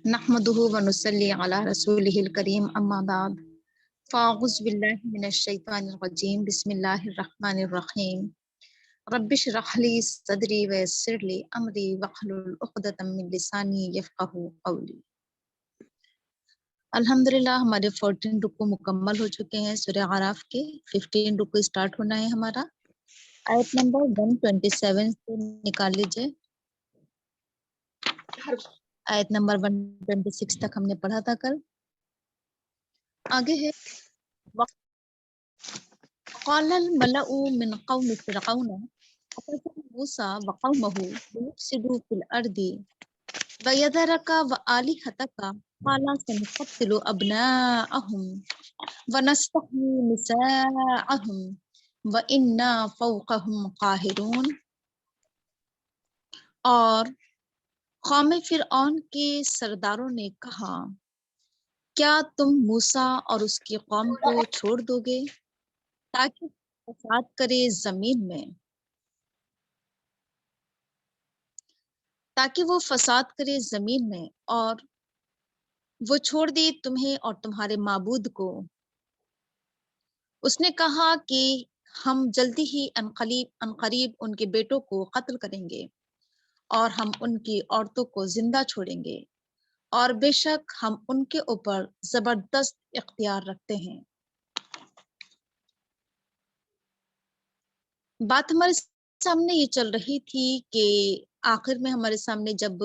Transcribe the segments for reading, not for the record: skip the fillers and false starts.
نحمدہ ونصلی علی رسولہ الکریم اما بعد فاعوذ باللہ من الشیطان الرجیم بسم اللہ الرحمن الرحیم رب اشرح لی صدری ویسر لی امری واحلل عقدۃ من لسانی یفقہوا قولی۔ الحمدللہ ہمارے 14 رکوع مکمل ہو چکے ہیں سورہ اعراف کے۔ 15 رکوع سٹارٹ ہونا ہے ہمارا۔ آیت نمبر 127 سے نکال لیجئے۔ آیت نمبر 126 تک ہم نے پڑھا تھا کل۔ آگے ہے وقال الملأ من قوم فرعون أتذر موسى وقومه ليفسدوا في الأرض ويذرك وآلهتك قال سنقتل أبناءهم ونستحيي نساءهم وإنا فوقهم قاهرون۔ اور قوم فرعون کے سرداروں نے کہا کیا تم موسیٰ اور اس کی قوم کو چھوڑ دو گے تاکہ فساد کرے زمین میں، تاکہ وہ فساد کرے زمین میں، اور وہ چھوڑ دے تمہیں اور تمہارے معبود کو۔ اس نے کہا کہ ہم جلدی ہی عنقریب ان کے بیٹوں کو قتل کریں گے اور ہم ان کی عورتوں کو زندہ چھوڑیں گے، اور بے شک ہم ان کے اوپر زبردست اختیار رکھتے ہیں۔ بات ہمارے سامنے یہ چل رہی تھی کہ آخر میں ہمارے سامنے جب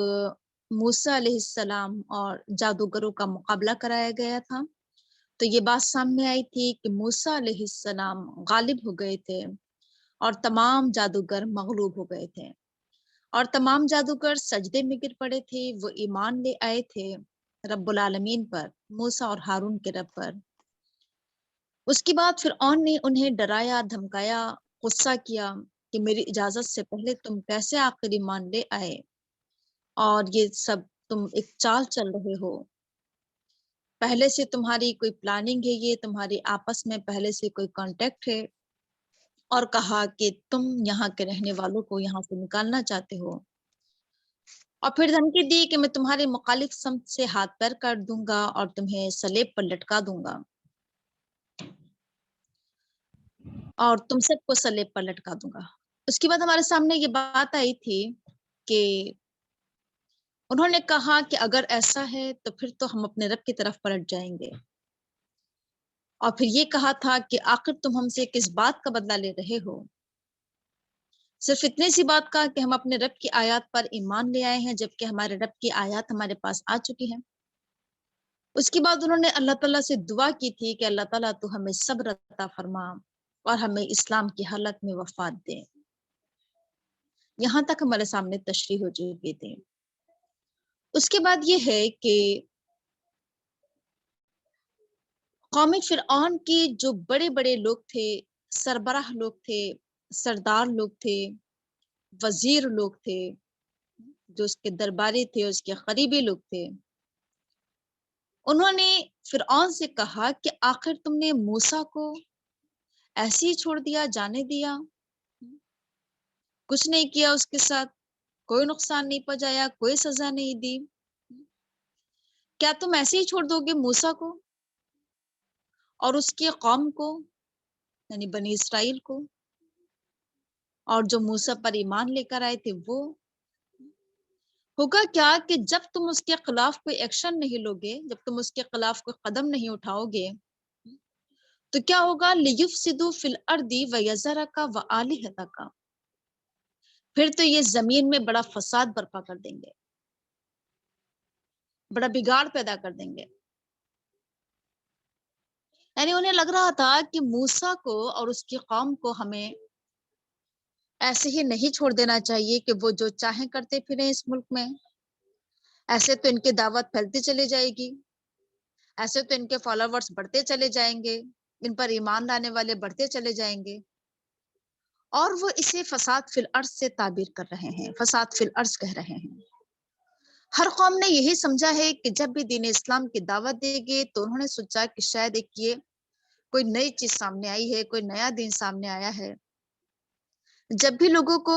موسیٰ علیہ السلام اور جادوگروں کا مقابلہ کرایا گیا تھا تو یہ بات سامنے آئی تھی کہ موسیٰ علیہ السلام غالب ہو گئے تھے اور تمام جادوگر مغلوب ہو گئے تھے، اور تمام جادوگر سجدے میں گر پڑے تھے، وہ ایمان لے آئے تھے رب العالمین پر، موسیٰ اور ہارون کے رب پر۔ اس کے بعد فرعون نے انہیں ڈرایا، دھمکایا، غصہ کیا کہ میری اجازت سے پہلے تم کیسے آخر ایمان لے آئے، اور یہ سب تم ایک چال چل رہے ہو، پہلے سے تمہاری کوئی پلاننگ ہے، یہ تمہاری آپس میں پہلے سے کوئی کانٹیکٹ ہے، اور کہا کہ تم یہاں کے رہنے والوں کو یہاں سے نکالنا چاہتے ہو، اور پھر دھمکی دی کہ میں تمہارے مخالف سمت سے ہاتھ پیر کاٹ دوں گا اور تمہیں صلیب پر لٹکا دوں گا، اور تم سب کو صلیب پر لٹکا دوں گا۔ اس کے بعد ہمارے سامنے یہ بات آئی تھی کہ انہوں نے کہا کہ اگر ایسا ہے تو پھر تو ہم اپنے رب کی طرف پلٹ جائیں گے، اور پھر یہ کہا تھا کہ آخر تم ہم سے کس بات کا بدلہ لے رہے ہو؟ صرف اتنی سی بات کا کہ ہم اپنے رب کی آیات پر ایمان لے آئے ہیں جبکہ ہمارے رب کی آیات ہمارے پاس آ چکی ہیں۔ اس کے بعد انہوں نے اللہ تعالیٰ سے دعا کی تھی کہ اللہ تعالیٰ تو ہمیں صبر عطا فرما اور ہمیں اسلام کی حالت میں وفات دے۔ یہاں تک ہمارے سامنے تشریح ہو چکی تھی۔ اس کے بعد یہ ہے کہ قوم فرعون کے جو بڑے بڑے لوگ تھے، سربراہ لوگ تھے، سردار لوگ تھے، وزیر لوگ تھے، جو اس کے درباری تھے، اس کے قریبی لوگ تھے، انہوں نے فرعون سے کہا کہ آخر تم نے موسیٰ کو ایسے ہی چھوڑ دیا، جانے دیا، کچھ نہیں کیا، اس کے ساتھ کوئی نقصان نہیں پہنچایا، کوئی سزا نہیں دی، کیا تم ایسے ہی چھوڑ دو گے موسیٰ کو اور اس کی قوم کو، یعنی بنی اسرائیل کو، اور جو موسیٰ پر ایمان لے کر آئے تھے وہ؟ ہوگا کیا کہ جب تم اس کے خلاف کوئی ایکشن نہیں لوگے، جب تم اس کے خلاف کوئی قدم نہیں اٹھاؤ گے تو کیا ہوگا؟ لِيُفْسِدُوا فِي الْأَرْضِ وَيَذَرَكَ وَآلِهَتَكَ، پھر تو یہ زمین میں بڑا فساد برپا کر دیں گے، بڑا بگاڑ پیدا کر دیں گے۔ یعنی انہیں لگ رہا تھا کہ موسیٰ کو اور اس کی قوم کو ہمیں ایسے ہی نہیں چھوڑ دینا چاہیے کہ وہ جو چاہیں کرتے پھریں اس ملک میں، ایسے تو ان کی دعوت پھیلتی چلی جائے گی، ایسے تو ان کے فالوورز بڑھتے چلے جائیں گے، ان پر ایمان لانے والے بڑھتے چلے جائیں گے، اور وہ اسے فساد فی الارض سے تعبیر کر رہے ہیں، فساد فی الارض کہہ رہے ہیں۔ ہر قوم نے یہی سمجھا ہے کہ جب بھی دین اسلام کی دعوت دے گی تو انہوں نے سوچا کہ شاید ایک یہ کوئی نئی چیز سامنے آئی ہے، کوئی نیا دین سامنے آیا ہے۔ جب بھی لوگوں کو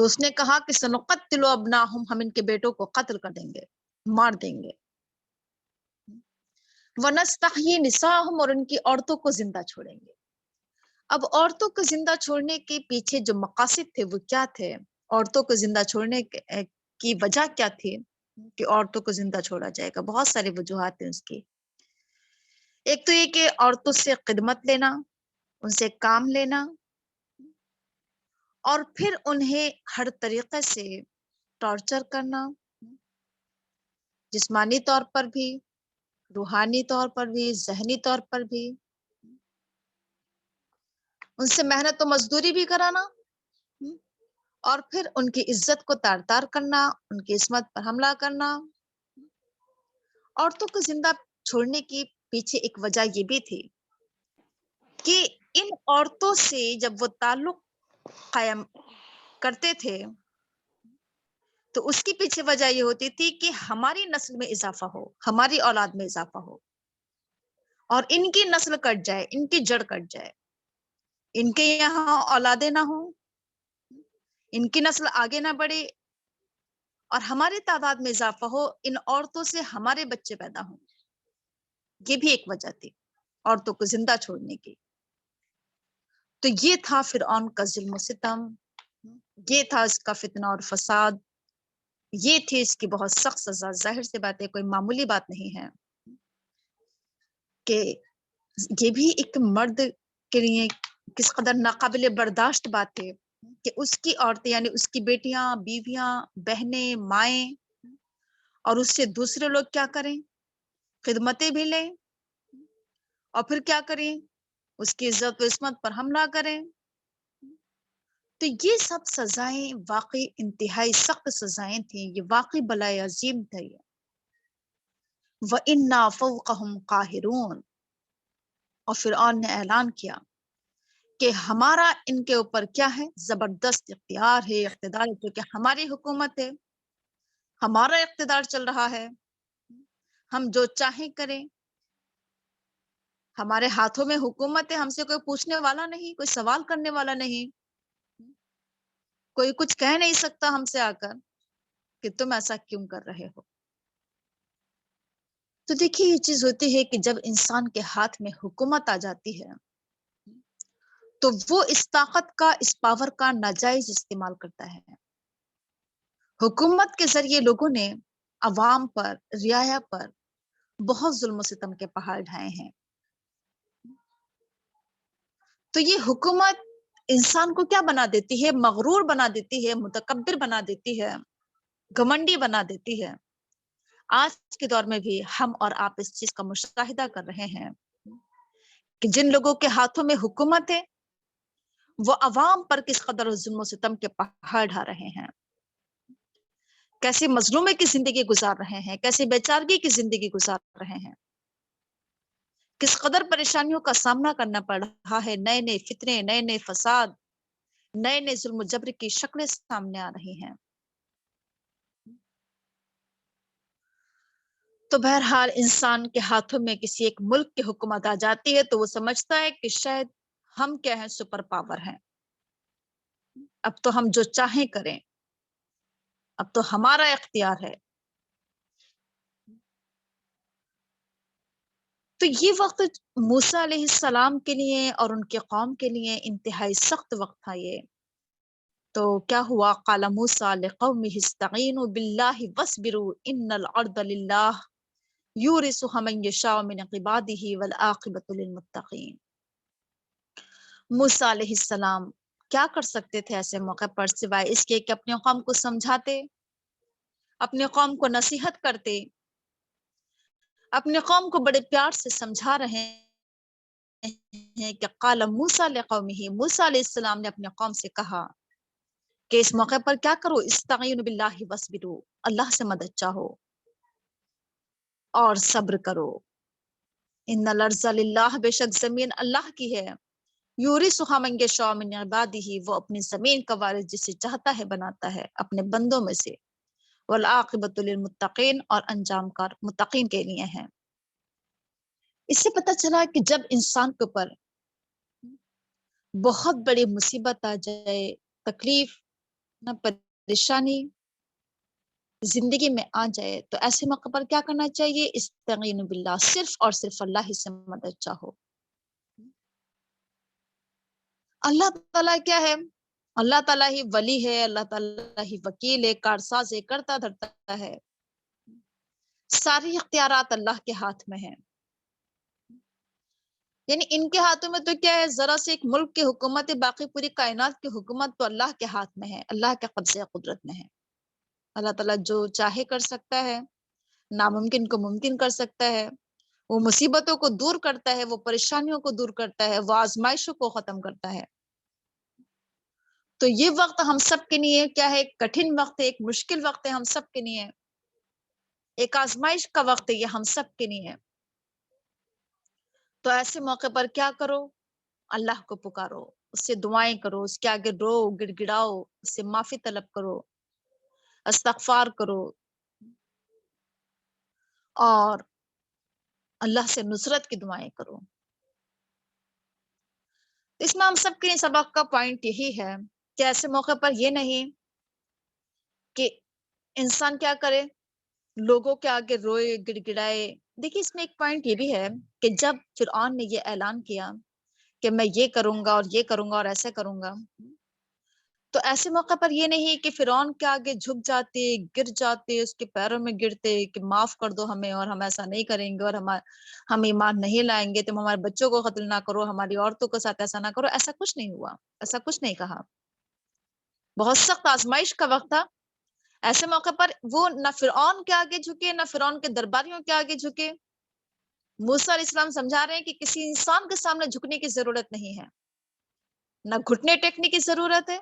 تو اس نے کہا کہ سنقتل ابناہم، ہم ان کے بیٹوں کو قتل کر دیں گے، مار دیں گے، ونستحیی نساءہم، اور ان کی عورتوں کو زندہ چھوڑیں گے۔ اب عورتوں کو زندہ چھوڑنے کے پیچھے جو مقاصد تھے وہ کیا تھے؟ عورتوں کو زندہ چھوڑنے کی وجہ کیا تھی کہ عورتوں کو زندہ چھوڑا جائے گا؟ بہت ساری وجوہات ہیں اس کی۔ ایک تو یہ کہ عورتوں سے خدمت لینا، ان سے کام لینا، اور پھر انہیں ہر طریقے سے ٹارچر کرنا، جسمانی طور پر بھی، روحانی طور پر بھی، ذہنی طور پر بھی، ان سے محنت و مزدوری بھی کرانا، اور پھر ان کی عزت کو تار تار کرنا، ان کی عصمت پر حملہ کرنا۔ عورتوں کو زندہ چھوڑنے کی پیچھے ایک وجہ یہ بھی تھی کہ ان عورتوں سے جب وہ تعلق قائم کرتے تھے تو اس کی پیچھے وجہ یہ ہوتی تھی کہ ہماری نسل میں اضافہ ہو، ہماری اولاد میں اضافہ ہو، اور ان کی نسل کٹ جائے، ان کی جڑ کٹ جائے، ان کے یہاں اولادیں نہ ہوں، ان کی نسل آگے نہ بڑھے، اور ہماری تعداد میں اضافہ ہو، ان عورتوں سے ہمارے بچے پیدا ہوں۔ یہ بھی ایک وجہ تھی عورتوں کو زندہ چھوڑنے کی۔ تو یہ تھا فرعون کا ظلم و ستم، یہ تھا اس کا فتنہ اور فساد، یہ تھی اس کی بہت سخت سزا۔ ظاہر سی بات ہے، کوئی معمولی بات نہیں ہے کہ یہ بھی ایک مرد کے لیے کس قدر ناقابل برداشت بات ہے کہ اس کی عورتیں، یعنی اس کی بیٹیاں، بیویاں، بہنیں، مائیں، اور اس سے دوسرے لوگ کیا کریں؟ خدمتیں بھی لیں، اور پھر کیا کریں؟ اس کی عزت و عصمت پر حملہ کریں۔ تو یہ سب سزائیں واقعی انتہائی سخت سزائیں تھیں، یہ واقعی بلائے عظیم تھا یہ۔ وَإِنَّا فَوْقَهُمْ قَاهِرُونَ، اور فرعون نے اعلان کیا کہ ہمارا ان کے اوپر کیا ہے؟ زبردست اختیار ہے، اقتدار ہے، کیونکہ ہماری حکومت ہے، ہمارا اقتدار چل رہا ہے، ہم جو چاہیں کریں، ہمارے ہاتھوں میں حکومت ہے، ہم سے کوئی پوچھنے والا نہیں، کوئی سوال کرنے والا نہیں، کوئی کچھ کہہ نہیں سکتا ہم سے آ کر کہ تم ایسا کیوں کر رہے ہو۔ تو دیکھیے یہ چیز ہوتی ہے کہ جب انسان کے ہاتھ میں حکومت آ جاتی ہے تو وہ اس طاقت کا، اس پاور کا ناجائز استعمال کرتا ہے۔ حکومت کے ذریعے لوگوں نے عوام پر، رعایا پر بہت ظلم و ستم کے پہاڑ ڈھائے ہیں۔ تو یہ حکومت انسان کو کیا بنا دیتی ہے؟ مغرور بنا دیتی ہے، متکبر بنا دیتی ہے، گھمنڈی بنا دیتی ہے۔ آج کے دور میں بھی ہم اور آپ اس چیز کا مشاہدہ کر رہے ہیں کہ جن لوگوں کے ہاتھوں میں حکومت ہے وہ عوام پر کس قدر ظلم و ستم کے پہاڑ ڈھا رہے ہیں، کیسے مظلومے کی زندگی گزار رہے ہیں، کیسے بیچارگی کی زندگی گزار رہے ہیں، کس قدر پریشانیوں کا سامنا کرنا پڑ رہا ہے، نئے نئے فتنے، نئے نئے فساد، نئے نئے ظلم و جبر کی شکلیں سامنے آ رہی ہیں۔ تو بہرحال انسان کے ہاتھوں میں کسی ایک ملک کی حکومت آ جاتی ہے تو وہ سمجھتا ہے کہ شاید ہم کیا ہیں، سپر پاور ہیں، اب تو ہم جو چاہیں کریں، اب تو ہمارا اختیار ہے۔ تو یہ وقت موسیٰ علیہ السلام کے لیے اور ان کے قوم کے لیے انتہائی سخت وقت تھا یہ۔ تو کیا ہوا؟ قال موسیٰ لقومہ استعینوا باللہ واصبروا ان الارض للہ یورثها من یشاء من عبادہ والعاقبۃ للمتقین۔ موسیٰ علیہ السلام کیا کر سکتے تھے ایسے موقع پر سوائے اس کے کہ اپنے قوم کو سمجھاتے، اپنے قوم کو نصیحت کرتے، اپنے قوم کو بڑے پیار سے سمجھا رہے ہیں کہ قال موسیٰ لقومہ، موسیٰ علیہ السلام نے اپنے قوم سے کہا کہ اس موقع پر کیا کرو؟ استعینوا باللہ واصبروا، اللہ سے مدد چاہو اور صبر کرو۔ ان الارض للہ، بے شک زمین اللہ کی ہے، یورثھا من یشاء من عبادہ، وہ اپنی زمین کا وارث جسے چاہتا ہے بناتا ہے اپنے بندوں میں سے، والعاقبۃ للمتقین، اور انجام کار متقین کے لیے ہیں۔ اس سے پتہ چلا کہ جب انسان کے اوپر بہت بڑی مصیبت آ جائے، تکلیف نہ پریشانی زندگی میں آ جائے تو ایسے موقع پر کیا کرنا چاہیے؟ استعینوا باللہ، صرف اور صرف اللہ ہی سے مدد چاہو۔ اللہ تعالیٰ کیا ہے؟ اللہ تعالیٰ ہی ولی ہے، اللہ تعالیٰ ہی وکیل ہے، کارساز ہے، کرتا دھرتا ہے۔ ساری اختیارات اللہ کے ہاتھ میں ہیں، یعنی ان کے ہاتھوں میں تو کیا ہے، ذرا سے ایک ملک کی حکومت ہے، باقی پوری کائنات کی حکومت تو اللہ کے ہاتھ میں ہے، اللہ کے قبضے قدرت میں ہے۔ اللہ تعالیٰ جو چاہے کر سکتا ہے، ناممکن کو ممکن کر سکتا ہے، وہ مصیبتوں کو دور کرتا ہے، وہ پریشانیوں کو دور کرتا ہے، وہ آزمائشوں کو ختم کرتا ہے۔ تو یہ وقت ہم سب کے لیے کیا ہے؟ ایک کٹھن وقت ہے، ایک مشکل وقت ہے ہم سب کے لیے، ایک آزمائش کا وقت ہے یہ ہم سب کے لیے۔ تو ایسے موقع پر کیا کرو؟ اللہ کو پکارو، اس سے دعائیں کرو، اس کے آگے رو گڑ گڑاؤ، اس سے معافی طلب کرو، استغفار کرو، اور اللہ سے نصرت کی دعائیں کرو۔ اس میں ہم سب کے سبق کا پوائنٹ یہی ہے کہ ایسے موقع پر یہ نہیں کہ انسان کیا کرے، لوگوں کے آگے روئے گڑ گڑائے۔ دیکھیے اس میں ایک پوائنٹ یہ بھی ہے کہ جب فرعون نے یہ اعلان کیا کہ میں یہ کروں گا اور یہ کروں گا اور ایسے کروں گا، تو ایسے موقع پر یہ نہیں کہ فرعون کے آگے جھک جاتے، گر جاتے، اس کے پیروں میں گرتے کہ معاف کر دو ہمیں، اور ہم ایسا نہیں کریں گے، اور ہم ایمان نہیں لائیں گے، تم ہمارے بچوں کو قتل نہ کرو، ہماری عورتوں کے ساتھ ایسا نہ کرو۔ ایسا کچھ نہیں ہوا، ایسا کچھ نہیں کہا۔ بہت سخت آزمائش کا وقت تھا، ایسے موقع پر وہ نہ فرعون کے آگے جھکے، نہ فرعون کے درباریوں کے آگے جھکے۔ موسیٰ علیہ السلام سمجھا رہے ہیں کہ کسی انسان کے سامنے جھکنے کی ضرورت نہیں ہے، نہ گھٹنے ٹیکنے کی ضرورت ہے،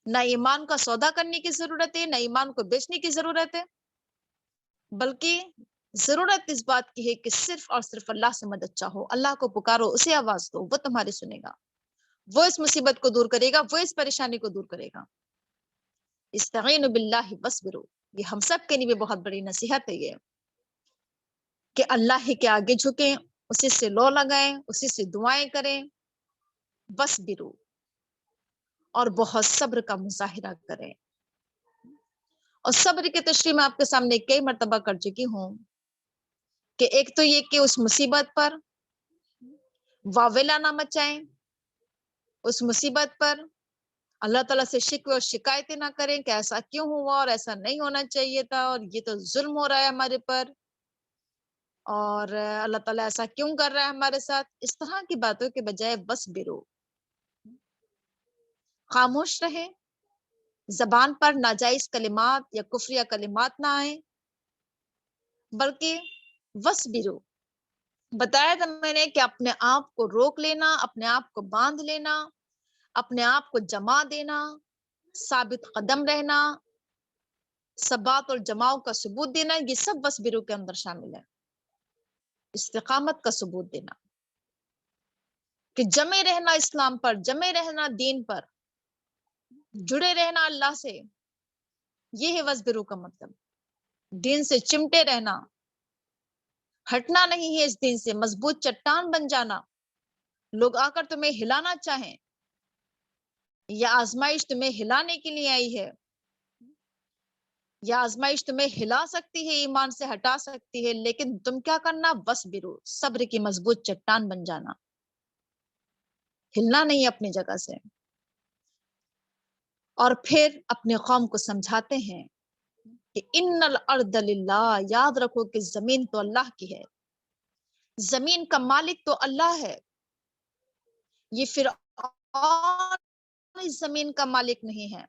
نہ ایمان کا سودا کرنے کی ضرورت ہے، نہ ایمان کو بیچنے کی ضرورت ہے، بلکہ ضرورت اس بات کی ہے کہ صرف اور صرف اللہ سے مدد چاہو، اللہ کو پکارو، اسے آواز دو، وہ تمہاری سنے گا، وہ اس مصیبت کو دور کرے گا، وہ اس پریشانی کو دور کرے گا۔ استعینوا باللہ واصبروا، یہ ہم سب کے لیے بھی بہت بڑی نصیحت ہے یہ، کہ اللہ ہی کے آگے جھکیں، اسی سے لو لگائیں، اسی سے دعائیں کریں، واصبروا، اور بہت صبر کا مظاہرہ کریں۔ اور صبر کی تشریح میں آپ کے سامنے کئی مرتبہ کر چکی ہوں کہ ایک تو یہ کہ اس مصیبت پر واویلا نہ مچائیں، اس مصیبت پر اللہ تعالیٰ سے شکوے اور شکایتیں نہ کریں کہ ایسا کیوں ہوا اور ایسا نہیں ہونا چاہیے تھا، اور یہ تو ظلم ہو رہا ہے ہمارے پر، اور اللہ تعالیٰ ایسا کیوں کر رہا ہے ہمارے ساتھ۔ اس طرح کی باتوں کے بجائے بس برو، خاموش رہیں، زبان پر ناجائز کلمات یا کفریہ کلمات نہ آئیں، بلکہ وصبرو، بتایا تھا میں نے کہ اپنے آپ کو روک لینا، اپنے آپ کو باندھ لینا، اپنے آپ کو جما دینا، ثابت قدم رہنا، ثبات اور جماؤ کا ثبوت دینا، یہ سب وصبرو کے اندر شامل ہے۔ استقامت کا ثبوت دینا، کہ جمے رہنا اسلام پر، جمے رہنا دین پر، جڑے رہنا اللہ سے، یہ ہے وصبرو کا مطلب۔ دین سے چمٹے رہنا، ہٹنا نہیں ہے اس دین سے، مضبوط چٹان بن جانا۔ لوگ آ کر تمہیں ہلانا چاہیں، یا آزمائش تمہیں ہلانے کے لیے آئی ہے، یا آزمائش تمہیں ہلا سکتی ہے، ایمان سے ہٹا سکتی ہے، لیکن تم کیا کرنا؟ وصبرو، صبر کی مضبوط چٹان بن جانا، ہلنا نہیں اپنی جگہ سے۔ اور پھر اپنے قوم کو سمجھاتے ہیں کہ ان الارض للہ، یاد رکھو کہ زمین تو اللہ کی ہے، زمین کا مالک تو اللہ ہے، یہ فرعون اس زمین کا مالک نہیں ہے،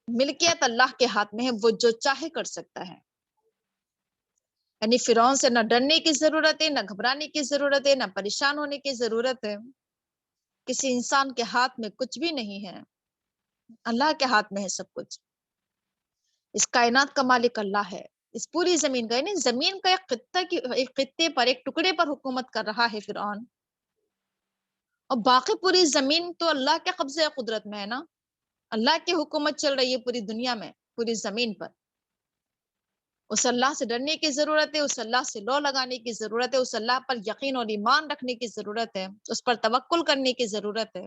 ملکیت اللہ کے ہاتھ میں ہے، وہ جو چاہے کر سکتا ہے۔ یعنی فرعون سے نہ ڈرنے کی ضرورت ہے، نہ گھبرانے کی ضرورت ہے، نہ پریشان ہونے کی ضرورت ہے۔ کسی انسان کے ہاتھ میں کچھ بھی نہیں ہے، اللہ کے ہاتھ میں ہے سب کچھ۔ اس کائنات کا مالک اللہ ہے، اس پوری زمین کا، یعنی زمین کا ایک خطے پر، ایک ٹکڑے پر حکومت کر رہا ہے فرعون، اور باقی پوری زمین تو اللہ کے قبضے قدرت میں ہے نا، اللہ کی حکومت چل رہی ہے پوری دنیا میں، پوری زمین پر۔ اس اللہ سے ڈرنے کی ضرورت ہے، اس اللہ سے لو لگانے کی ضرورت ہے، اس اللہ پر یقین اور ایمان رکھنے کی ضرورت ہے، اس پر توکل کرنے کی ضرورت ہے۔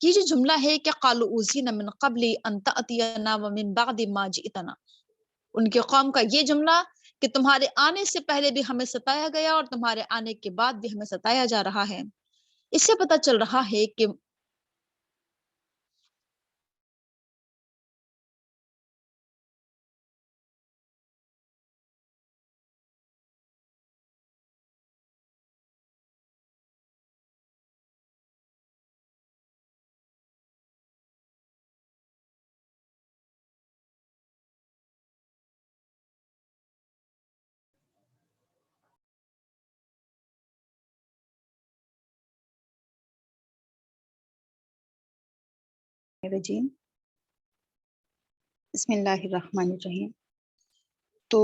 یہ جو جملہ ہے کہ قالوا اوذینا من قبل ان تأتینا ومن بعد ما جئتنا، ان کے قوم کا یہ جملہ کہ تمہارے آنے سے پہلے بھی ہمیں ستایا گیا اور تمہارے آنے کے بعد بھی ہمیں ستایا جا رہا ہے. اس سے پتہ چل رہا ہے کہ رجیم بسم اللہ الرحمن الرحیم. تو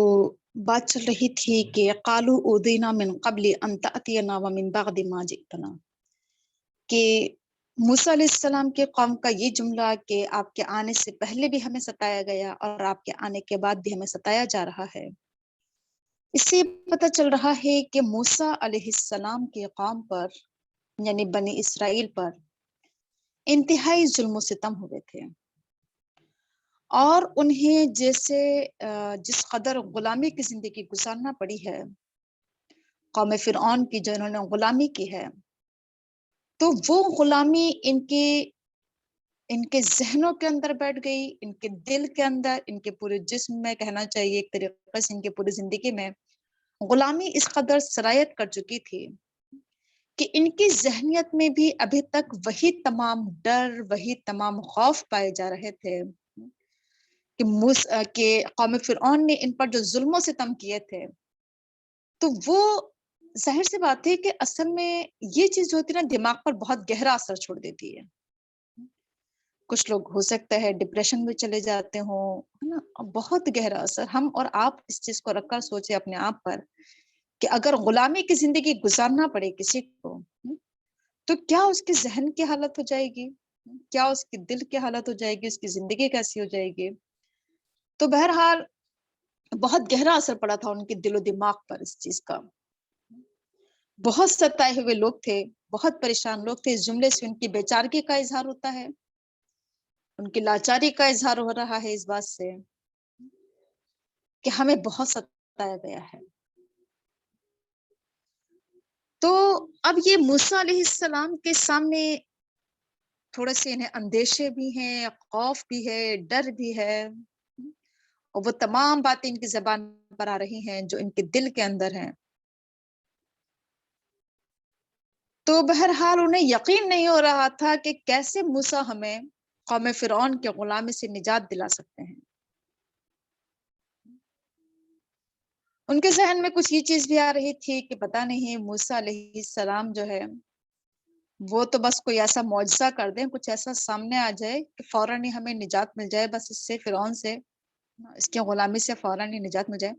بات چل رہی تھی کہ قالوا اوذینا من قبل ان تأتینا ومن بعد ما جئتنا، کہ موسیٰ علیہ السلام کے قوم کا یہ جملہ کہ آپ کے آنے سے پہلے بھی ہمیں ستایا گیا اور آپ کے آنے کے بعد بھی ہمیں ستایا جا رہا ہے. اس سے پتہ چل رہا ہے کہ موسیٰ علیہ السلام کے قوم پر یعنی بنی اسرائیل پر انتہائی ظلم و ستم ہوئے تھے، اور انہیں جیسے جس قدر غلامی کی زندگی گزارنا پڑی ہے قوم فرعون کی جو انہوں نے غلامی کی ہے، تو وہ غلامی ان کے ذہنوں کے اندر بیٹھ گئی، ان کے دل کے اندر، ان کے پورے جسم میں، کہنا چاہیے ایک طریقے سے ان کے پوری زندگی میں غلامی اس قدر سرایت کر چکی تھی کہ ان کی ذہنیت میں بھی ابھی تک وہی تمام ڈر، وہی تمام خوف پائے جا رہے تھے کہ قوم فرعون نے ان پر جو ظلم و ستم کیے تھے، تو وہ ظاہر سی بات ہے کہ اصل میں یہ چیز جو ہوتی ہے نا دماغ پر بہت گہرا اثر چھوڑ دیتی ہے. کچھ لوگ ہو سکتا ہے ڈپریشن میں چلے جاتے ہوں، ہے نا، بہت گہرا اثر. ہم اور آپ اس چیز کو رکھ کر سوچے اپنے آپ پر کہ اگر غلامی کی زندگی گزارنا پڑے کسی کو، تو کیا اس کے ذہن کی حالت ہو جائے گی، کیا اس کے دل کی حالت ہو جائے گی، اس کی زندگی کیسی ہو جائے گی. تو بہرحال بہت گہرا اثر پڑا تھا ان کے دل و دماغ پر اس چیز کا. بہت ستائے ہوئے لوگ تھے، بہت پریشان لوگ تھے. اس جملے سے ان کی بیچارگی کا اظہار ہوتا ہے، ان کی لاچاری کا اظہار ہو رہا ہے اس بات سے کہ ہمیں بہت ستایا گیا ہے. تو اب یہ موسیٰ علیہ السلام کے سامنے تھوڑے سے انہیں اندیشے بھی ہیں، خوف بھی ہے، ڈر بھی ہے، اور وہ تمام باتیں ان کی زبان پر آ رہی ہیں جو ان کے دل کے اندر ہیں. تو بہرحال انہیں یقین نہیں ہو رہا تھا کہ کیسے موسیٰ ہمیں قوم فرعون کے غلامی سے نجات دلا سکتے ہیں. ان کے ذہن میں کچھ یہ چیز بھی آ رہی تھی کہ پتہ نہیں موسیٰ علیہ السلام جو ہے وہ تو بس کوئی ایسا معجزہ کر دیں، کچھ ایسا سامنے آ جائے کہ فوراً ہی ہمیں نجات مل جائے، بس اس سے فرعون سے، اس کی غلامی سے فوراً ہی نجات مل جائے.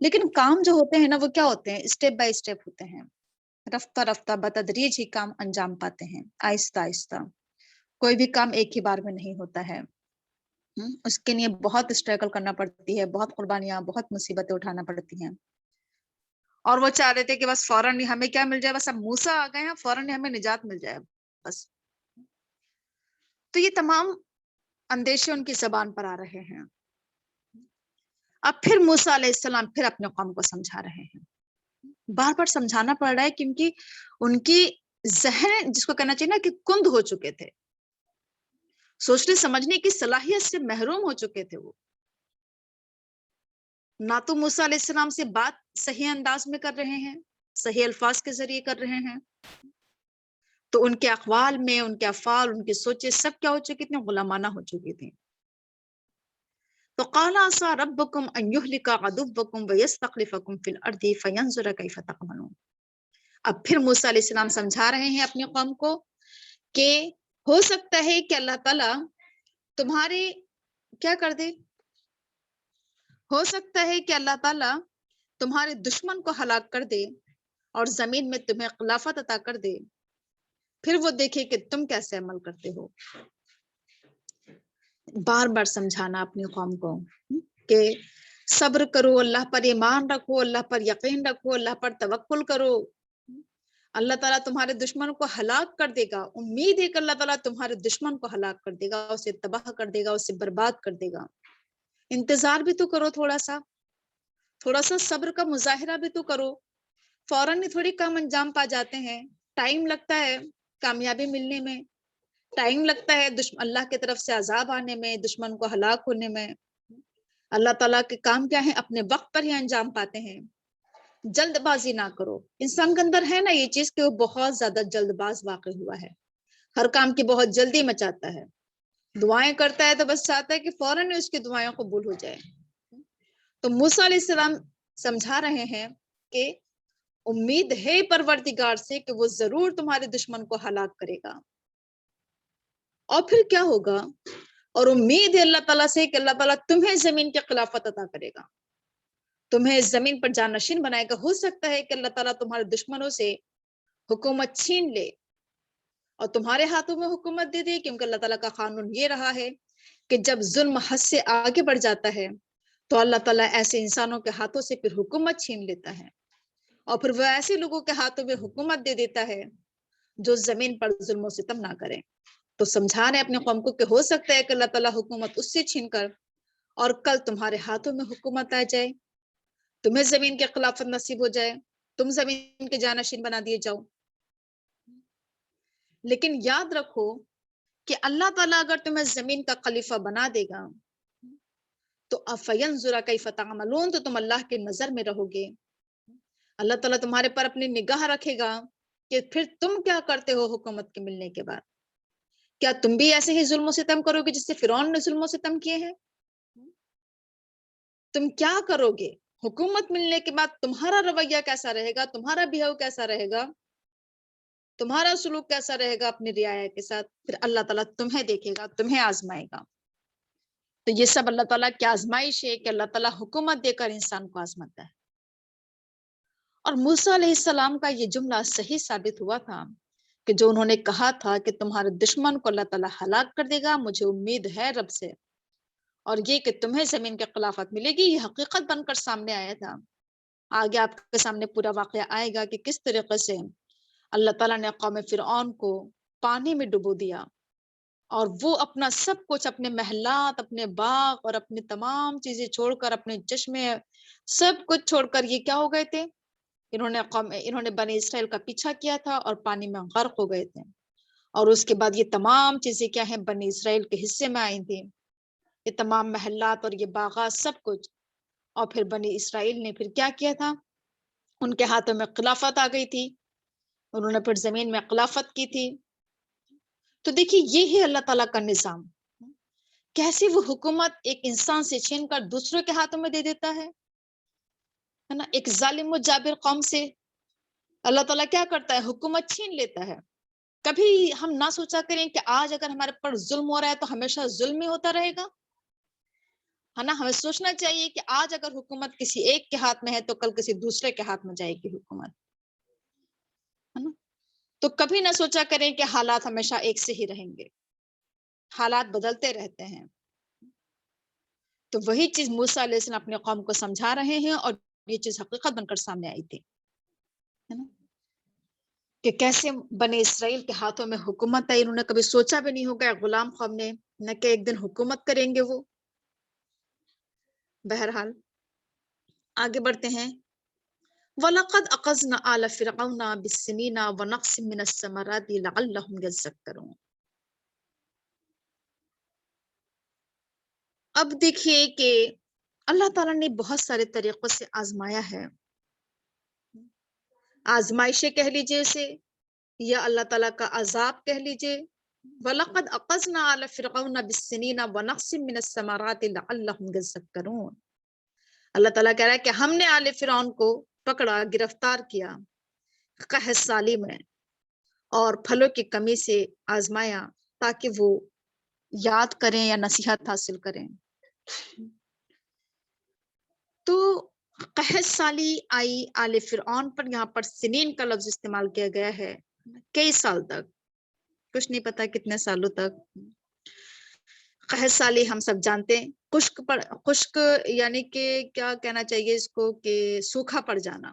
لیکن کام جو ہوتے ہیں نا وہ کیا ہوتے ہیں، اسٹیپ بائی اسٹیپ ہوتے ہیں، رفتہ رفتہ بتدریج ہی کام انجام پاتے ہیں، آہستہ آہستہ. کوئی بھی کام ایک ہی بار میں نہیں ہوتا ہے، اس کے لیے بہت اسٹرگل کرنا پڑتی ہے، بہت قربانیاں، بہت مصیبتیں اٹھانا پڑتی ہیں. اور وہ چاہ رہے تھے کہ بس فوراً ہی ہمیں کیا مل جائے، بس اب موسیٰ آ گئے ہیں، فوراً ہی ہمیں نجات مل جائے بس. تو یہ تمام اندیشے ان کی زبان پر آ رہے ہیں. اب پھر موسیٰ علیہ السلام پھر اپنے قوم کو سمجھا رہے ہیں، بار بار سمجھانا پڑ رہا ہے کیونکہ ان کی ذہن جس کو کہنا چاہیے نا کہ کند ہو چکے تھے، سوچنے سمجھنے کی صلاحیت سے محروم ہو چکے تھے. وہ نہ تو موسیٰ علیہ السلام سے بات صحیح انداز میں کر رہے ہیں، صحیح الفاظ کے ذریعے کر رہے ہیں، تو ان کے اقوال میں، ان کے افعال، ان کی سوچیں سب کیا ہو چکی تھیں، غلامانہ ہو چکی تھیں. تو قال عسى ربكم ان يهلك عدوكم ويستخلفكم في الارض فينظر كيف تعملون. اب پھر موسیٰ علیہ السلام سمجھا رہے ہیں اپنی قوم کو کہ ہو سکتا ہے کہ اللہ تعالیٰ تمہاری کیا کر دے، ہو سکتا ہے کہ اللہ تعالیٰ تمہارے دشمن کو ہلاک کر دے اور زمین میں تمہیں خلافت عطا کر دے، پھر وہ دیکھے کہ تم کیسے عمل کرتے ہو. بار بار سمجھانا اپنی قوم کو کہ صبر کرو، اللہ پر ایمان رکھو، اللہ پر یقین رکھو، اللہ پر توکل کرو. اللہ تعالیٰ تمہارے دشمن کو ہلاک کر دے گا، امید ہے کہ اللہ تعالیٰ تمہارے دشمن کو ہلاک کر دے گا، اسے تباہ کر دے گا، اسے برباد کر دے گا۔ انتظار بھی تو کرو، تھوڑا سا صبر کا مظاہرہ بھی تو کرو۔ فوراً ہی تھوڑی کام انجام پا جاتے ہیں، ٹائم لگتا ہے کامیابی ملنے میں، ٹائم لگتا ہے اللہ کی طرف سے عذاب آنے میں، دشمن کو ہلاک ہونے میں۔ اللہ تعالیٰ کے کام کیا ہے، اپنے وقت پر ہی انجام پاتے ہیں۔ جلد بازی نہ کرو۔ انسان کے اندر ہے نا یہ چیز کہ وہ بہت زیادہ جلد باز واقع ہوا ہے، ہر کام کی بہت جلدی مچاتا ہے، دعائیں کرتا ہے تو بس چاہتا ہے کہ فوراً ہی اس کی دعائیں قبول ہو جائے۔ تو موسیٰ علیہ السلام سمجھا رہے ہیں کہ امید ہے پروردگار سے کہ وہ ضرور تمہارے دشمن کو ہلاک کرے گا، اور پھر کیا ہوگا، اور امید ہے اللہ تعالیٰ سے کہ اللہ تعالیٰ تمہیں زمین کی خلافت عطا کرے گا، تمہیں زمین پر جانشین بنائے گا۔ ہو سکتا ہے کہ اللہ تعالیٰ تمہارے دشمنوں سے حکومت چھین لے اور تمہارے ہاتھوں میں حکومت دے دے، کیونکہ اللہ تعالیٰ کا قانون یہ رہا ہے کہ جب ظلم حد سے آگے بڑھ جاتا ہے تو اللہ تعالیٰ ایسے انسانوں کے ہاتھوں سے پھر حکومت چھین لیتا ہے، اور پھر وہ ایسے لوگوں کے ہاتھوں میں حکومت دے دیتا ہے جو زمین پر ظلم و ستم نہ کریں۔ تو سمجھا رہے اپنے قوم کو کہ ہو سکتا ہے کہ اللہ تعالیٰ حکومت اس سے چھین کر اور کل تمہارے ہاتھوں میں حکومت آ جائے، تمہیں زمین کی خلافت نصیب ہو جائے، تم زمین کے جانشین بنا دیے جاؤ۔ لیکن یاد رکھو کہ اللہ تعالیٰ اگر تمہیں زمین کا خلیفہ بنا دے گا تو افینظر کیف تعملون، تو تم اللہ کی نظر میں رہو گے، اللہ تعالیٰ تمہارے پر اپنی نگاہ رکھے گا کہ پھر تم کیا کرتے ہو حکومت کے ملنے کے بعد۔ کیا تم بھی ایسے ہی ظلم و ستم کرو گے جس سے فرعون نے ظلم و ستم کیے ہیں؟ تم کیا کرو گے حکومت ملنے کے بعد؟ تمہارا رویہ کیسا رہے گا، تمہارا بیہیو کیسا رہے گا، تمہارا سلوک کیسا رہے گا اپنی رعایا کے ساتھ؟ پھر اللہ تعالیٰ تمہیں دیکھے گا، تمہیں آزمائے گا۔ تو یہ سب اللہ تعالیٰ کی آزمائش ہے کہ اللہ تعالیٰ حکومت دے کر انسان کو آزماتا ہے۔ اور موسیٰ علیہ السلام کا یہ جملہ صحیح ثابت ہوا تھا کہ جو انہوں نے کہا تھا کہ تمہارے دشمن کو اللہ تعالیٰ ہلاک کر دے گا، مجھے امید ہے رب سے، اور یہ کہ تمہیں زمین کی خلافت ملے گی، یہ حقیقت بن کر سامنے آیا تھا۔ آگے آپ کے سامنے پورا واقعہ آئے گا کہ کس طریقے سے اللہ تعالیٰ نے قوم فرعون کو پانی میں ڈبو دیا، اور وہ اپنا سب کچھ، اپنے محلات، اپنے باغ اور اپنی تمام چیزیں چھوڑ کر، اپنے چشمے سب کچھ چھوڑ کر یہ کیا ہو گئے تھے، انہوں نے بنی اسرائیل کا پیچھا کیا تھا اور پانی میں غرق ہو گئے تھے، اور اس کے بعد یہ تمام چیزیں کیا ہیں، بنی اسرائیل کے حصے میں آئی تھی، یہ تمام محلات اور یہ باغات سب کچھ۔ اور پھر بنی اسرائیل نے پھر کیا کیا تھا، ان کے ہاتھوں میں خلافت آ گئی تھی، انہوں نے پھر زمین میں خلافت کی تھی۔ تو دیکھیے یہ ہے اللہ تعالیٰ کا نظام، کیسے وہ حکومت ایک انسان سے چھین کر دوسروں کے ہاتھوں میں دے دیتا ہے نا۔ ایک ظالم و جابر قوم سے اللہ تعالیٰ کیا کرتا ہے، حکومت چھین لیتا ہے۔ کبھی ہم نہ سوچا کریں کہ آج اگر ہمارے پر ظلم ہو رہا ہے تو ہمیشہ ظلم ہی ہوتا رہے گا، ہے نا۔ ہمیں سوچنا چاہیے کہ آج اگر حکومت کسی ایک کے ہاتھ میں ہے تو کل کسی دوسرے کے ہاتھ میں جائے گی حکومت، ہے نا۔ تو کبھی نہ سوچا کریں کہ حالات ہمیشہ ایک سے ہی رہیں گے، حالات بدلتے رہتے ہیں۔ تو وہی چیز موسیٰ علیہ السلام اپنے قوم کو سمجھا رہے ہیں، اور یہ چیز حقیقت بن کر سامنے آئی تھی، ہے نا، کہ کیسے بنی اسرائیل کے ہاتھوں میں حکومت آئی۔ انہوں نے کبھی سوچا بھی نہیں ہوگا، غلام قوم نے، نہ کہ ایک دن حکومت کریں گے وہ۔ بہرحال آگے بڑھتے ہیں۔ وَلَقَدْ أَخَذْنَا آلَ فِرْعَوْنَ بِالسِّنِينَ وَنَقْصٍ مِّنَ الثَّمَرَاتِ لَعَلَّهُمْ يَذَّكَّرُونَ۔ اب دیکھیے کہ اللہ تعالیٰ نے بہت سارے طریقوں سے آزمایا ہے، آزمائشیں کہہ لیجیے اسے، یا اللہ تعالیٰ کا عذاب کہہ لیجیے۔ وَلَقَدْ أَخَذْنَا آلَ فِرْعَوْنَ بِالسِّنِينَ وَنَقْصٍ مِّنَ الثَّمَرَاتِ لَعَلَّهُمْ يَذَّكَّرُونَ۔ اللہ تعالیٰ کہہ رہا ہے کہ ہم نے آل فرعون کو پکڑا، گرفتار کیا قحط سالی میں، اور پھلوں کی کمی سے آزمایا تاکہ وہ یاد کریں یا نصیحت حاصل کریں۔ تو قحط سالی آئی آل فرعون پر، یہاں پر سنین کا لفظ استعمال کیا گیا ہے، کئی سال تک، کچھ نہیں پتا کتنے سالوں تک۔ قحط سالی ہم سب جانتے ہیں، خشک یعنی کہ کیا کہنا چاہیے اس کو، کہ سوکھا پڑ جانا،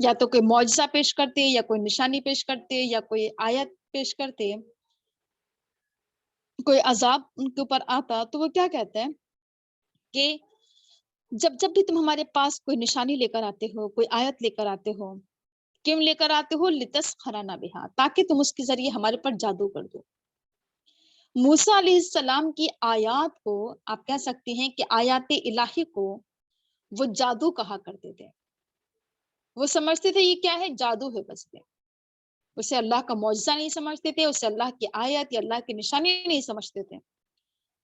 یا تو کوئی معجزہ پیش کرتے یا کوئی نشانی پیش کرتے یا کوئی آیت پیش کرتے، کوئی عذاب ان کے اوپر آتا، تو وہ کیا کہتے ہیں کہ جب بھی تم ہمارے پاس کوئی نشانی لے کر آتے ہو، کوئی آیت لے کر آتے ہو، کیوں لے کر آتے ہو؟ لتسخرنا بہا، تاکہ تم اس کے ذریعے ہمارے پر جادو کر دو۔ موسیٰ علیہ السلام کی آیات کو آپ کہہ سکتے ہیں کہ آیات الہی کو وہ جادو کہا کرتے تھے۔ وہ سمجھتے تھے یہ کیا ہے؟ جادو ہے بس میں، اسے اللہ کا معجزہ نہیں سمجھتے تھے، اسے اللہ کی آیت یا اللہ کی نشانی نہیں سمجھتے تھے،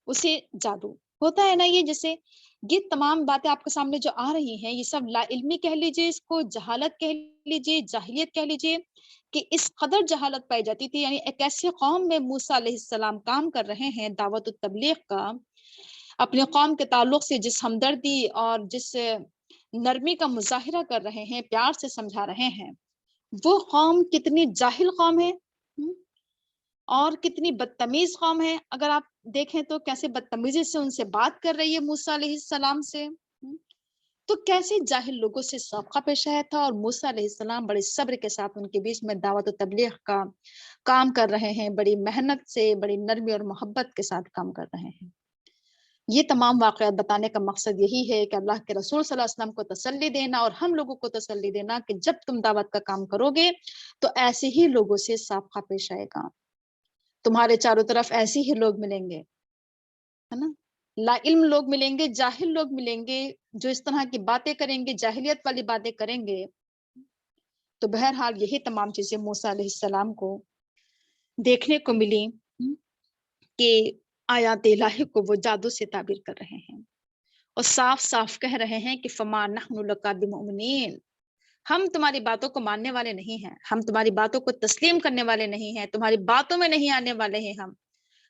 اسے جادو ہوتا ہے نا۔ یہ جیسے یہ تمام باتیں آپ کے سامنے جو آ رہی ہیں، یہ سب لا علمی کہہ لیجئے، اس کو جہالت کہہ لیجئے، جاہلیت کہہ لیجئے، کہ اس قدر جہالت پائی جاتی تھی۔ یعنی ایک ایسی قوم میں موسیٰ علیہ السلام کام کر رہے ہیں دعوت و تبلیغ کا، اپنے قوم کے تعلق سے جس ہمدردی اور جس نرمی کا مظاہرہ کر رہے ہیں، پیار سے سمجھا رہے ہیں، وہ قوم کتنی جاہل قوم ہے اور کتنی بدتمیز قوم ہے۔ اگر آپ دیکھیں تو کیسے بدتمیزی سے ان سے بات کر رہی ہے موسیٰ علیہ السلام سے، تو کیسے جاہل لوگوں سے سابقہ پیش آیا تھا، اور موسیٰ علیہ السلام بڑے صبر کے ساتھ ان کے بیچ میں دعوت و تبلیغ کا کام کر رہے ہیں، بڑی محنت سے، بڑی نرمی اور محبت کے ساتھ کام کر رہے ہیں۔ یہ تمام واقعات بتانے کا مقصد یہی ہے کہ اللہ کے رسول صلی اللہ علیہ وسلم کو تسلی دینا اور ہم لوگوں کو تسلی دینا کہ جب تم دعوت کا کام کرو گے تو ایسے ہی لوگوں سے سابقہ پیش آئے گا، تمہارے چاروں طرف ایسے ہی لوگ ملیں گے، ہے نا، لا علم لوگ ملیں گے، جاہل لوگ ملیں گے، جو اس طرح کی باتیں کریں گے، جاہلیت والی باتیں کریں گے۔ تو بہرحال یہی تمام چیزیں موسیٰ علیہ السلام کو دیکھنے کو ملی کہ آیات الہی کو وہ جادو سے تعبیر کر رہے ہیں اور صاف صاف کہہ رہے ہیں کہ فما نحن لک بمؤمنین، ہم تمہاری باتوں کو ماننے والے نہیں ہیں، ہم تمہاری باتوں کو تسلیم کرنے والے نہیں ہیں، تمہاری باتوں میں نہیں آنے والے ہیں،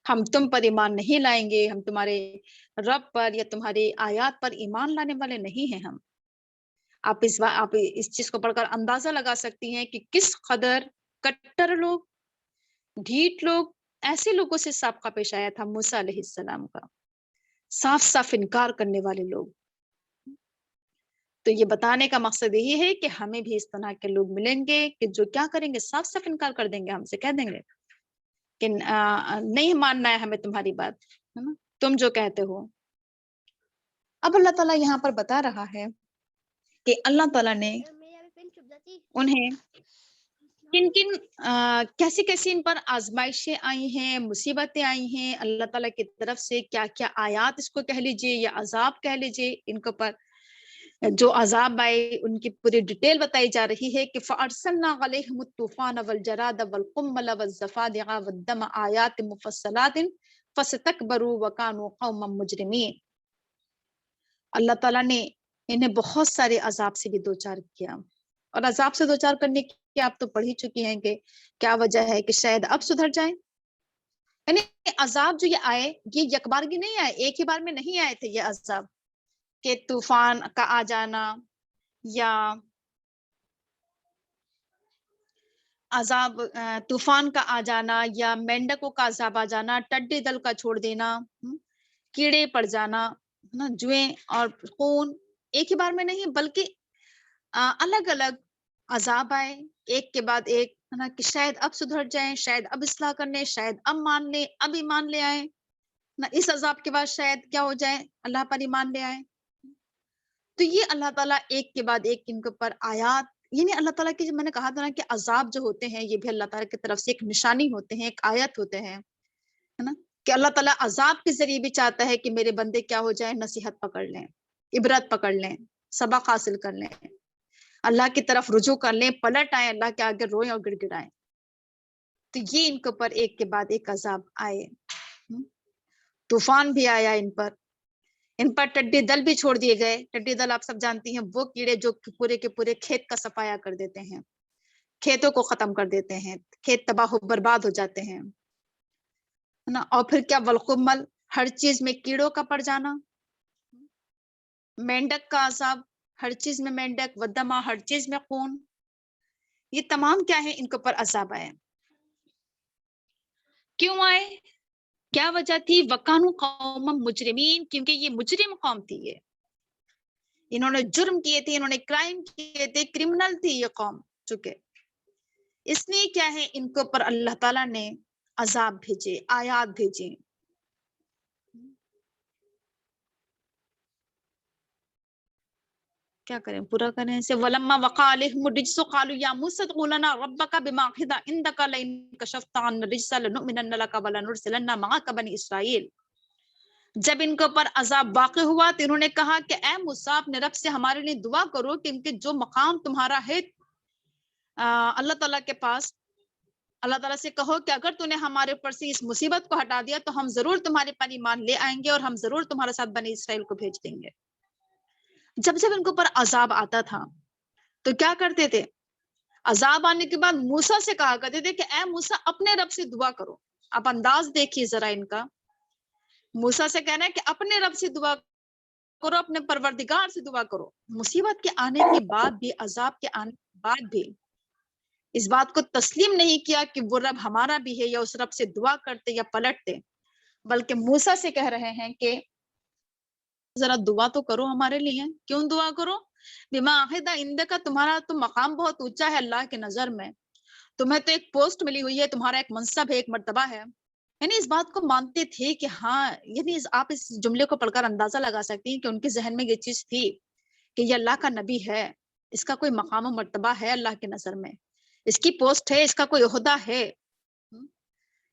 ہم تم پر ایمان نہیں لائیں گے، ہم تمہارے رب پر یا تمہاری آیات پر ایمان لانے والے نہیں ہیں ہم۔ آپ اس چیز کو پڑھ کر اندازہ لگا سکتی ہیں کہ کس قدر کٹر لوگ، ڈھیٹ لوگ، ایسے لوگوں سے سابقہ پیش آیا تھا موسیٰ علیہ السلام کا، صاف صاف انکار کرنے والے لوگ۔ تو یہ بتانے کا مقصد یہی ہے کہ ہمیں بھی اس طرح کے لوگ ملیں گے کہ جو کیا کریں گے؟ صاف صاف انکار کر دیں گے، ہم سے کہہ دیں گے کہ نہیں ماننا ہے ہمیں تمہاری بات، ہے نا، تم جو کہتے ہو۔ اب اللہ تعالیٰ یہاں پر بتا رہا ہے کہ اللہ تعالیٰ نے انہیں کن کن کیسی کیسی ان پر آزمائشیں آئی ہیں، مصیبتیں آئی ہیں، اللہ تعالیٰ کی طرف سے کیا کیا آیات اس کو کہہ لیجئے یا عذاب کہہ لیجئے، ان کے اوپر جو عذاب آئے ان کی پوری ڈیٹیل بتائی جا رہی ہے کہ فَأَرْسَلْنَا عَلَيْهِمُ الطُّوفَانَ وَالْجَرَادَ وَالْقُمَّلَ وَالزَّفَادِعَ وَالدَّمَ آيَاتٍ مُفَصَّلَاتٍ فَاسْتَكْبَرُوا وَكَانُوا قَوْمًا مُجْرِمِينَ۔ اللہ تعالیٰ نے انہیں بہت سارے عذاب سے بھی دوچار کیا، اور عذاب سے دوچار کرنے کی آپ تو پڑھ ہی چکی ہیں کہ کیا وجہ ہے کہ شاید اب سدھر جائیں۔ یعنی عذاب جو یہ آئے، یہ یک بارگی نہیں آئے، ایک ہی بار میں نہیں آئے تھے یہ عذاب، کہ طوفان کا آ جانا یا عذاب طوفان کا آ جانا یا مینڈکوں کا عذاب آ جانا، ٹڈی دل کا چھوڑ دینا، کیڑے پڑ جانا، جوئیں اور خون، ایک ہی بار میں نہیں بلکہ الگ الگ عذاب آئے ایک کے بعد ایک، ہے نا، کہ شاید اب سدھر جائیں، شاید اب اصلاح کر لیں، شاید اب مان لیں، اب ایمان لے آئیں نا، اس عذاب کے بعد شاید کیا ہو جائے، اللہ پر ایمان لے آئیں۔ تو یہ اللہ تعالیٰ ایک کے بعد ایک ان کے اوپر آیات، یعنی اللہ تعالیٰ کی، جو میں نے کہا تھا نا کہ عذاب جو ہوتے ہیں یہ بھی اللہ تعالیٰ کی طرف سے ایک نشانی ہوتے ہیں، ایک آیت ہوتے ہیں، ہے نا، کہ اللہ تعالیٰ عذاب کے ذریعے بھی چاہتا ہے کہ میرے بندے کیا ہو جائیں، نصیحت پکڑ لیں، عبرت پکڑ لیں، سبق حاصل کر لیں، اللہ کی طرف رجوع کر لیں، پلٹ آئیں، اللہ کے آگے روئیں اور گڑ گڑائیں۔ تو یہ ان کے اوپر ایک کے بعد ایک عذاب آئے، طوفان بھی آیا ان پر ٹڈی دل بھی چھوڑ دیے گئے۔ ٹڈی دل آپ سب جانتی ہیں، وہ کیڑے جو پورے کے پورے کھیت کا صفایا کر دیتے ہیں، کھیتوں کو ختم کر دیتے ہیں، کھیت تباہ و برباد ہو جاتے ہیں، ہے نا۔ اور پھر کیا، والقمل، ہر چیز میں کیڑوں کا پڑ جانا، مینڈک کا عذاب، ہر چیز میں مینڈک، ودما، ہر چیز میں خون، یہ تمام کیا ہے، ان کے اوپر عذاب آئے۔ کیوں آئے؟ کیا وجہ تھی؟ وَكَانُوا قَوْمًا مُجْرِمِينَ، کیونکہ یہ مجرم قوم تھی، انہوں نے جرم کیے تھے، انہوں نے کرائم کیے تھے، کرمنل تھی یہ قوم چکے، اس لیے کیا ہے ان کے اوپر اللہ تعالیٰ نے عذاب بھیجے، آیات بھیجے۔ کیا کریں، پورا کریں سے ولما وقع علیہم الرجس قالوا یا موسیٰ ادع لنا ربک بما عہد عندک لئن کشفت عنا الرجس لنؤمنن لک ولنرسلن معک بنی اسرائیل۔ جب ان کے اوپر عذاب واقع ہوا تو انہوں نے کہا کہ اے موسیٰ اپنے رب سے ہمارے لیے دعا کرو کہ ان کے جو مقام تمہارا ہے اللہ تعالیٰ کے پاس، اللہ تعالیٰ سے کہو کہ اگر تو نے ہمارے اوپر سے اس مصیبت کو ہٹا دیا تو ہم ضرور تمہارے پر ایمان لے آئیں گے اور ہم ضرور تمہارے ساتھ بنی اسرائیل کو بھیج دیں گے۔ جب جب ان کے اوپر عذاب آتا تھا تو کیا کرتے تھے، عذاب آنے کے بعد موسیٰ سے کہا کرتے تھے کہ اے موسیٰ اپنے رب سے دعا کرو۔ اب انداز دیکھیے ذرا ان کا، موسیٰ سے کہنا ہے کہ اپنے رب سے دعا کرو، اپنے پروردگار سے دعا کرو۔ مصیبت کے آنے کے بعد بھی، عذاب کے آنے کے بعد بھی اس بات کو تسلیم نہیں کیا کہ وہ رب ہمارا بھی ہے، یا اس رب سے دعا کرتے یا پلٹتے، بلکہ موسیٰ سے کہہ رہے ہیں کہ ذرا دعا تو کرو ہمارے لیے۔ کیوں دعا کرو؟ بما عہد عندک، تمہارا تو مقام بہت اونچا ہے اللہ کے نظر میں، تمہیں تو ایک پوسٹ ملی ہوئی ہے، تمہارا ایک منصب ہے، ایک مرتبہ ہے۔ یعنی اس بات کو مانتے تھے کہ ہاں، یعنی آپ اس جملے کو پڑھ کر اندازہ لگا سکتی ہیں کہ ان کے ذہن میں یہ چیز تھی کہ یہ اللہ کا نبی ہے، اس کا کوئی مقام و مرتبہ ہے اللہ کے نظر میں، اس کی پوسٹ ہے، اس کا کوئی عہدہ ہے،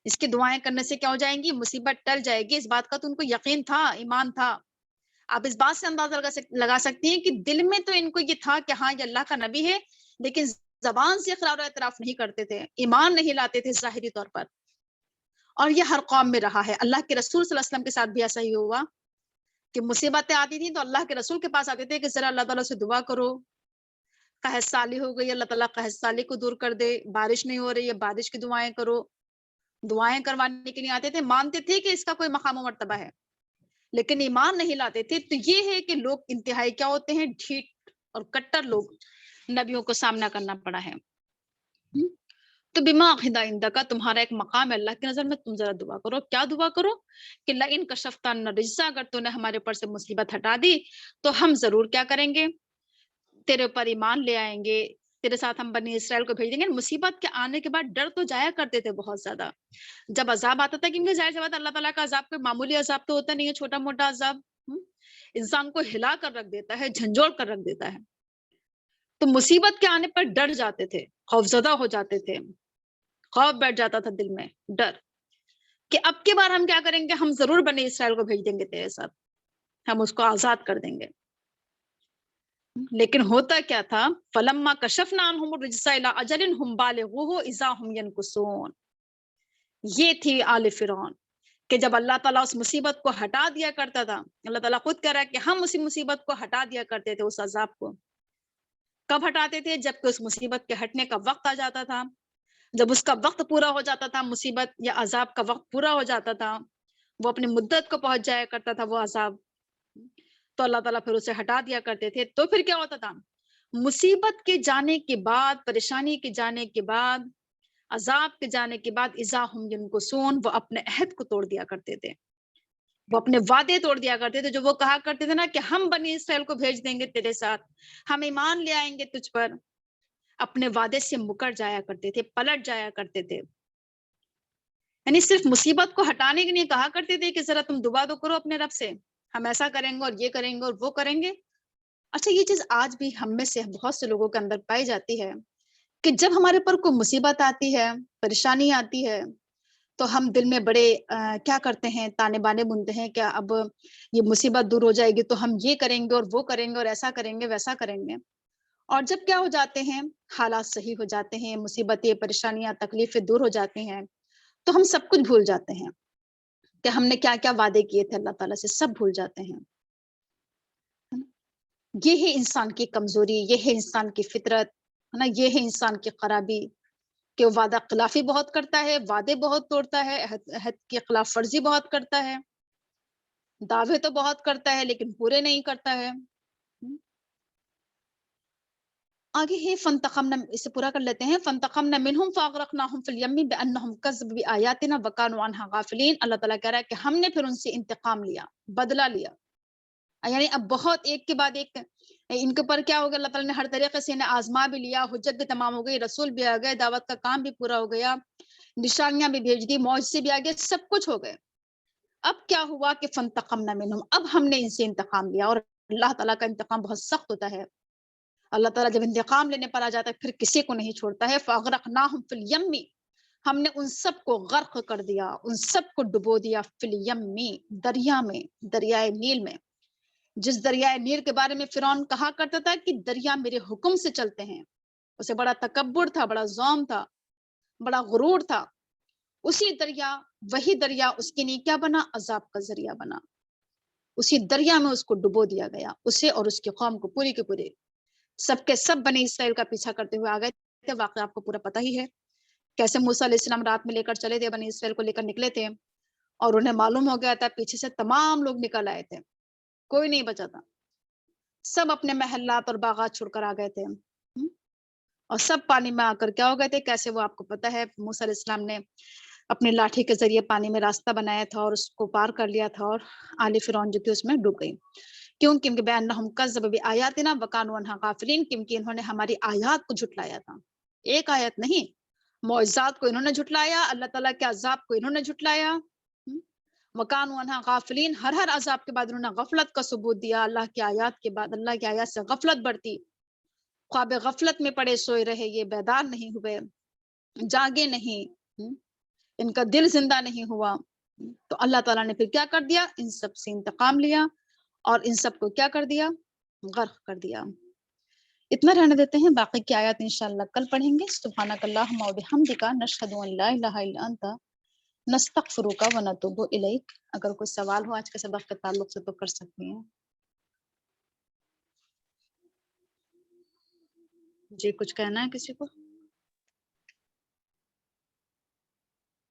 اس کی دعائیں کرنے سے کیا ہو جائیں گی، مصیبت ٹل جائے گی۔ اس بات کا تو ان کو یقین تھا، ایمان تھا۔ آپ اس بات سے اندازہ لگا سکتی ہیں کہ دل میں تو ان کو یہ تھا کہ ہاں یہ اللہ کا نبی ہے، لیکن زبان سے اقرار و اعتراف نہیں کرتے تھے، ایمان نہیں لاتے تھے ظاہری طور پر۔ اور یہ ہر قوم میں رہا ہے، اللہ کے رسول صلی اللہ علیہ وسلم کے ساتھ بھی ایسا ہی ہوا کہ مصیبتیں آتی تھیں تو اللہ کے رسول کے پاس آتے تھے کہ ذرا اللہ تعالیٰ سے دعا کرو، قحط سالی ہو گئی، اللہ تعالیٰ قحط سالی کو دور کر دے، بارش نہیں ہو رہی ہے، بارش کی دعائیں کرو۔ دعائیں کروانے کے لیے آتے تھے، مانتے تھے کہ اس کا کوئی مقام و مرتبہ ہے، لیکن ایمان نہیں لاتے تھے۔ تو یہ ہے کہ لوگ انتہائی کیا ہوتے ہیں، ڈھیٹ اور کٹر لوگ نبیوں کو سامنا کرنا پڑا ہے۔ تو بما عہد عندک، تمہارا ایک مقام ہے اللہ کی نظر میں، تم ذرا دعا کرو۔ کیا دعا کرو؟ کہ لئن کشفت عنا الرجس، اگر تو نے ہمارے اوپر سے مصیبت ہٹا دی تو ہم ضرور کیا کریں گے، تیرے اوپر ایمان لے آئیں گے، تیرے ساتھ ہم بنی اسرائیل کو بھیج دیں گے۔ مصیبت کے آنے کے بعد ڈر تو جایا کرتے تھے بہت زیادہ، جب عذاب آتا تھا، کیونکہ ظاہر سی بات اللہ تعالیٰ کا عذاب کوئی معمولی عذاب تو ہوتا نہیں ہے، چھوٹا موٹا عذاب انسان کو ہلا کر رکھ دیتا ہے، جھنجھوڑ کر رکھ دیتا ہے۔ تو مصیبت کے آنے پر ڈر جاتے تھے، خوفزدہ ہو جاتے تھے، خوف بیٹھ جاتا تھا دل میں، ڈر کہ اب کی بار ہم کیا کریں گے، ہم ضرور بنی اسرائیل کو بھیج دیں گے تیرے ساتھ، ہم اس کو آزاد کر دیں گے۔ لیکن ہوتا کیا تھا، فلما کشفنا عنہم الرجس الی اجل ہم بالغوہ اذا ہم ینکثون، یہ تھی آل فرعون کہ جب اللہ تعالیٰ اس مصیبت کو ہٹا دیا کرتا تھا، اللہ تعالیٰ خود کہہ رہا ہے کہ ہم اسی مصیبت کو ہٹا دیا کرتے تھے، اس عذاب کو کب ہٹاتے تھے، جب کہ اس مصیبت کے ہٹنے کا وقت آ جاتا تھا، جب اس کا وقت پورا ہو جاتا تھا، مصیبت یا عذاب کا وقت پورا ہو جاتا تھا، وہ اپنی مدت کو پہنچ جایا کرتا تھا وہ عذاب، تو اللہ تعالیٰ پھر اسے ہٹا دیا کرتے تھے۔ تو پھر کیا ہوتا تھا، مصیبت کے جانے کے بعد، پریشانی کے جانے کے بعد، عذاب کے جانے کے بعد اذا ہم ینکثون، وہ اپنے عہد کو توڑ دیا کرتے تھے، وہ اپنے وعدے توڑ دیا کرتے تھے، جو وہ کہا کرتے تھے نا کہ ہم بنی اسرائیل کو بھیج دیں گے تیرے ساتھ، ہم ایمان لے آئیں گے تجھ پر، اپنے وعدے سے مکر جایا کرتے تھے، پلٹ جایا کرتے تھے۔ یعنی صرف مصیبت کو ہٹانے کے لیے کہا کرتے تھے کہ ذرا تم دعا تو کرو اپنے رب سے، ہم ایسا کریں گے اور یہ کریں گے اور وہ کریں گے۔ اچھا، یہ چیز آج بھی ہم میں سے بہت سے لوگوں کے اندر پائی جاتی ہے کہ جب ہمارے پر کوئی مصیبت آتی ہے، پریشانی آتی ہے، تو ہم دل میں بڑے کیا کرتے ہیں، تانے بانے بنتے ہیں کہ اب یہ مصیبت دور ہو جائے گی تو ہم یہ کریں گے اور وہ کریں گے اور ایسا کریں گے ویسا کریں گے۔ اور جب کیا ہو جاتے ہیں، حالات صحیح ہو جاتے ہیں، مصیبتیں، پریشانیاں، تکلیفیں دور ہو جاتی ہیں، تو ہم سب کچھ بھول جاتے ہیں کہ ہم نے کیا کیا وعدے کیے تھے اللہ تعالیٰ سے، سب بھول جاتے ہیں۔ یہ ہے انسان کی کمزوری، یہ ہے انسان کی فطرت، ہے نا، یہ ہے انسان کی خرابی کہ وہ وعدہ خلافی بہت کرتا ہے، وعدے بہت توڑتا ہے، عہد کی خلاف ورزی بہت کرتا ہے، دعوے تو بہت کرتا ہے لیکن پورے نہیں کرتا ہے۔ آگے ہے فانتقمنا، اسے پورا کر لیتے ہیں، فانتقمنا منہم فاغرقناہم فی الیم بانہم کذبوا بآیاتنا وکانوا عنہا غافلین۔ اللہ تعالیٰ کہہ رہا ہے کہ ہم نے پھر ان سے انتقام لیا، بدلہ لیا، یعنی اب بہت ایک کے بعد ایک ان کے اوپر کیا ہو گیا، اللہ تعالیٰ نے ہر طریقے سے انہیں آزما بھی لیا، حجت بھی تمام ہو گئی، رسول بھی آ گئے، دعوت کا کام بھی پورا ہو گیا، نشانیاں بھی بھیج دی، معجزے بھی آ گئے، سب کچھ ہو گئے۔ اب کیا ہوا کہ فانتقمنا منہم، اب ہم نے ان سے انتقام لیا، اور اللہ تعالیٰ کا انتقام بہت سخت ہوتا ہے۔ اللہ تعالیٰ جب انتقام لینے پر آ جاتا ہے پھر کسی کو نہیں چھوڑتا ہے۔ فاغرقناہم فی الیم، ہم نے ان سب کو غرق کر دیا، ان سب کو ڈبو دیا، فی الیم، دریا میں، دریائے نیل میں۔ جس دریائے نیل کے بارے میں فرعون کہا کرتا تھا کہ دریا میرے حکم سے چلتے ہیں، اسے بڑا تکبر تھا، بڑا ظلم تھا، بڑا غرور تھا، اسی دریا، وہی دریا اس کے لیے کیا بنا، عذاب کا ذریعہ بنا۔ اسی دریا میں اس کو ڈبو دیا گیا، اسے اور اس کی قوم کو، پوری کے پورے سب کے سب بنی اسرائیل کا پیچھا کرتے ہوئے آ گئے تھے۔ واقعہ آپ کو پورا پتہ ہی ہے، کیسے موسیٰ علیہ السلام رات میں لے کر چلے تھے، بنی اسرائیل کو لے کر نکلے تھے، اور انہیں معلوم ہو گیا تھا پیچھے سے تمام لوگ نکل آئے تھے، کوئی نہیں بچا تھا، سب اپنے محلات اور باغات چھوڑ کر آ گئے تھے، اور سب پانی میں آ کر کیا ہو گئے تھے، کیسے وہ آپ کو پتہ ہے، موسیٰ علیہ السلام نے اپنی لاٹھی کے ذریعے پانی میں راستہ بنایا تھا اور اس کو پار کر لیا تھا، اور آل فرعون جو تھی اس میں ڈوب گئی۔ کیوں؟ کیونکہ بأنہم کذبوا بآیاتنا وکانوا عنہا غافلین، کیونکہ انہوں نے ہماری آیات کو جھٹلایا تھا، ایک آیت نہیں، معجزات کو انہوں نے جھٹلایا، اللہ تعالیٰ کے عذاب کو انہوں نے جھٹلایا، وکانوا عنہا غافلین، ہر عذاب کے بعد انہوں نے غفلت کا ثبوت دیا، اللہ کی آیات کے بعد اللہ کی آیات سے غفلت بڑھتی، خواب غفلت میں پڑے سوئے رہے، یہ بیدار نہیں ہوئے، جاگے نہیں، ان کا دل زندہ نہیں ہوا، تو اللہ تعالیٰ نے پھر کیا کر دیا، ان سب سے انتقام لیا اور ان سب کو کیا کر دیا، غرق کر دیا۔ اتنا رہنے دیتے ہیں، باقی کی آیات انشاءاللہ کل پڑھیں گے۔ سبحانک اللہم و بحمدک، نشہد ان لا الہ الا انت، نستغفرک و نتوب الیک۔ اگر کوئی سوال ہو آج کے سبق کے تعلق سے تو کر سکتی ہیں۔ جی کچھ کہنا ہے کسی کو؟